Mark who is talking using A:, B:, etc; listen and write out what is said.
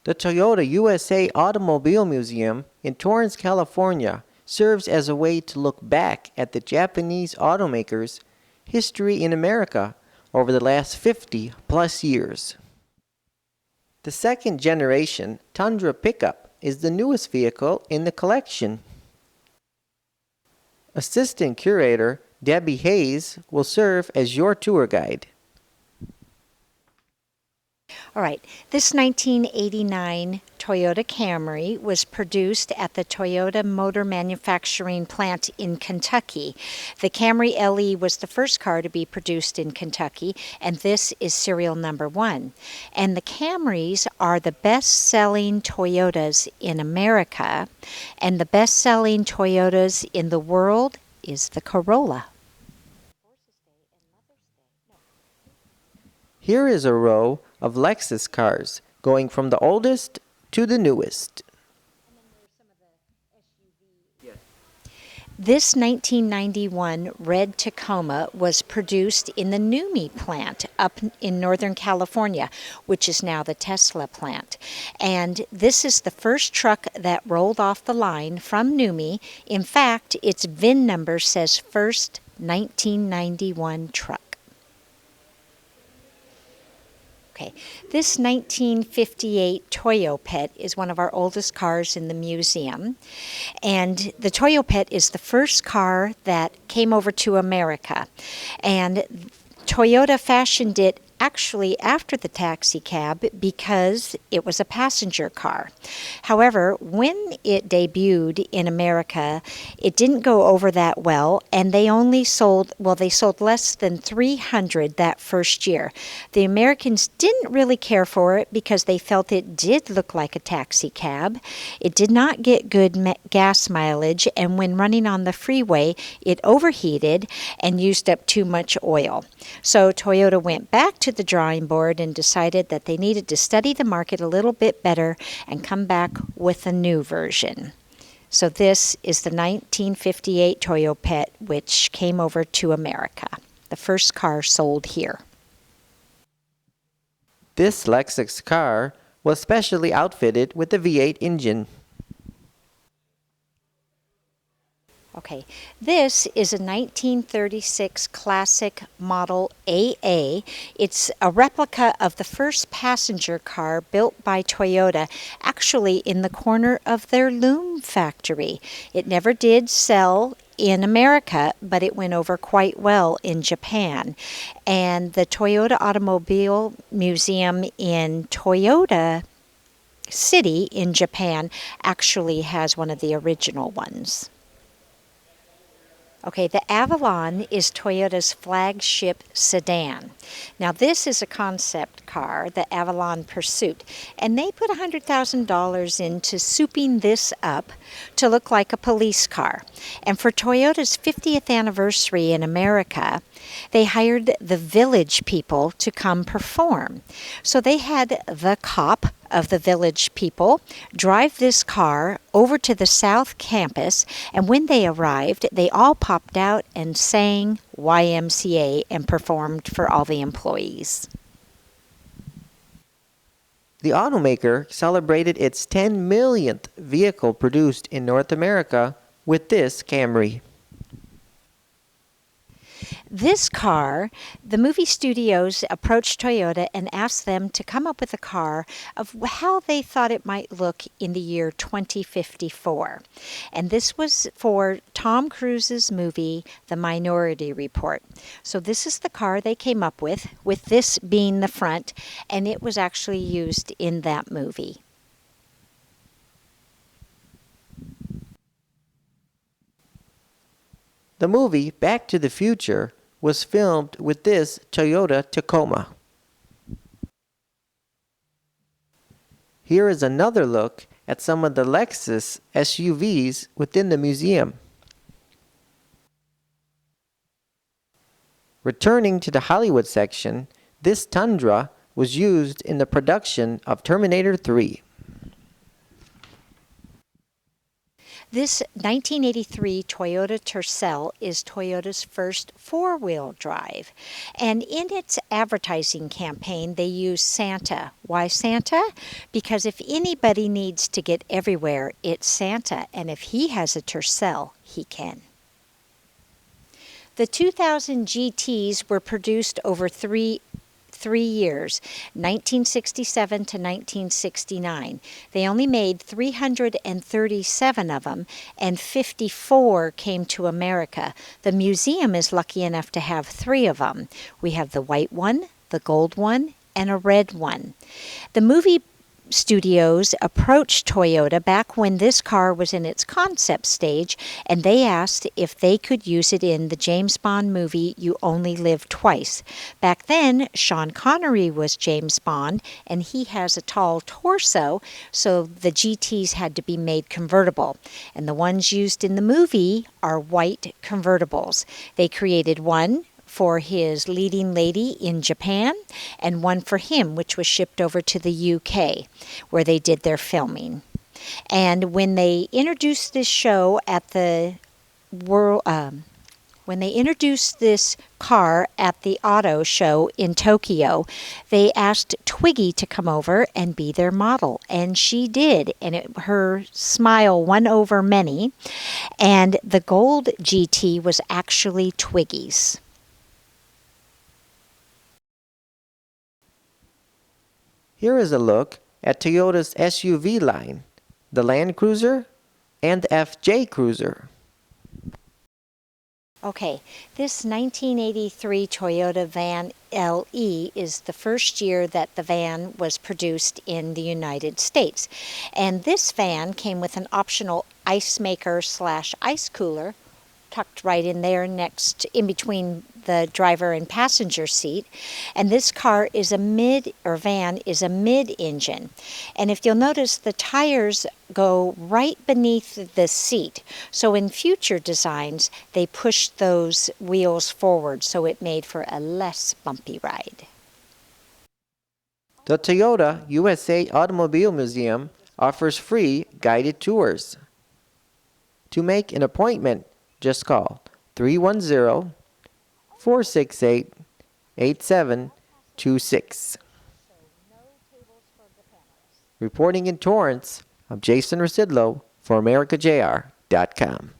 A: The Toyota USA Automobile Museum in Torrance, California serves as a way to look back at the Japanese automakers' history in America over the last 50 plus years. The second generation Tundra pickup is the newest vehicle in the collection. Assistant Curator Debbie Hayes will serve as your tour guide.
B: All right, this 1989 Toyota Camry was produced at the Toyota Motor Manufacturing Plant in Kentucky. The Camry LE was the first car to be produced in Kentucky, and this is serial number 1. And the Camrys are the best-selling Toyotas in America, and the best-selling Toyotas in the world is the Corolla.
A: Here is a row of Lexus cars, going from the oldest to the newest.
B: This 1991 red Tacoma was produced in the NUMMI plant up in Northern California, which is now the Tesla plant. And this is the first truck that rolled off the line from NUMMI. In fact, its VIN number says first 1991 truck. Okay, this 1958 Toyopet is one of our oldest cars in the museum, and the Toyopet is the first car that came over to America, and Toyota fashioned it actually after the taxi cab because it was a passenger car. However, when it debuted in America, it didn't go over that well, and they sold less than 300 that first year. The Americans didn't really care for it because they felt it did look like a taxi cab. It did not get good gas mileage, and when running on the freeway, it overheated and used up too much oil. So Toyota went back to the drawing board and decided that they needed to study the market a little bit better and come back with a new version. So this is the 1958 Toyopet, which came over to America, the first car sold here.
A: This Lexus car was specially outfitted with a V8 engine.
B: Okay, this is a 1936 Classic Model AA. It's a replica of the first passenger car built by Toyota, actually in the corner of their loom factory. It never did sell in America, but it went over quite well in Japan. And the Toyota Automobile Museum in Toyota City in Japan actually has one of the original ones. Okay, the Avalon is Toyota's flagship sedan. Now, this is a concept car, the Avalon Pursuit, and they put $100,000 into souping this up to look like a police car. And for Toyota's 50th anniversary in America, they hired the Village people to come perform. So they had the cop of the Village people drive this car over to the South Campus, and when they arrived, they all popped out and sang YMCA and performed for all the employees.
A: The automaker celebrated its 10 millionth vehicle produced in North America with this Camry.
B: This car, the movie studios approached Toyota and asked them to come up with a car of how they thought it might look in the year 2054. And this was for Tom Cruise's movie, The Minority Report. So this is the car they came up with this being the front, and it was actually used in that movie.
A: The movie Back to the Future was filmed with this Toyota Tacoma. Here is another look at some of the Lexus SUVs within the museum. Returning to the Hollywood section, this Tundra was used in the production of Terminator 3.
B: This 1983 Toyota Tercel is Toyota's first four-wheel drive. And in its advertising campaign, they use Santa. Why Santa? Because if anybody needs to get everywhere, it's Santa. And if he has a Tercel, he can. The 2000 GTs were produced over three years, 1967 to 1969. They only made 337 of them, and 54 came to America. The museum is lucky enough to have 3 of them. We have the white one, the gold one, and a red one. The movie studios approached Toyota back when this car was in its concept stage, and they asked if they could use it in the James Bond movie You Only Live Twice. Back then, Sean Connery was James Bond, and he has a tall torso, so the GTs had to be made convertible. And the ones used in the movie are white convertibles. They created one for his leading lady in Japan, and one for him, which was shipped over to the UK, where they did their filming. And when they introduced this show at the when they introduced this car at the auto show in Tokyo, they asked Twiggy to come over and be their model, and she did, and her smile won over many. And the gold GT was actually Twiggy's.
A: Here is a look at Toyota's SUV line, the Land Cruiser and the FJ Cruiser.
B: Okay, this 1983 Toyota Van LE is the first year that the van was produced in the United States. And this van came with an optional ice maker / ice cooler tucked right in there next in between the driver and passenger seat. And this car is van is a mid-engine. And if you'll notice, the tires go right beneath the seat. So in future designs, they pushed those wheels forward, so it made for a less bumpy ride.
A: The Toyota USA Automobile Museum offers free guided tours. To make an appointment, just call 310-468-8726. Reporting in Torrance, I'm Jason Rzucidlo for AmericaJR.com.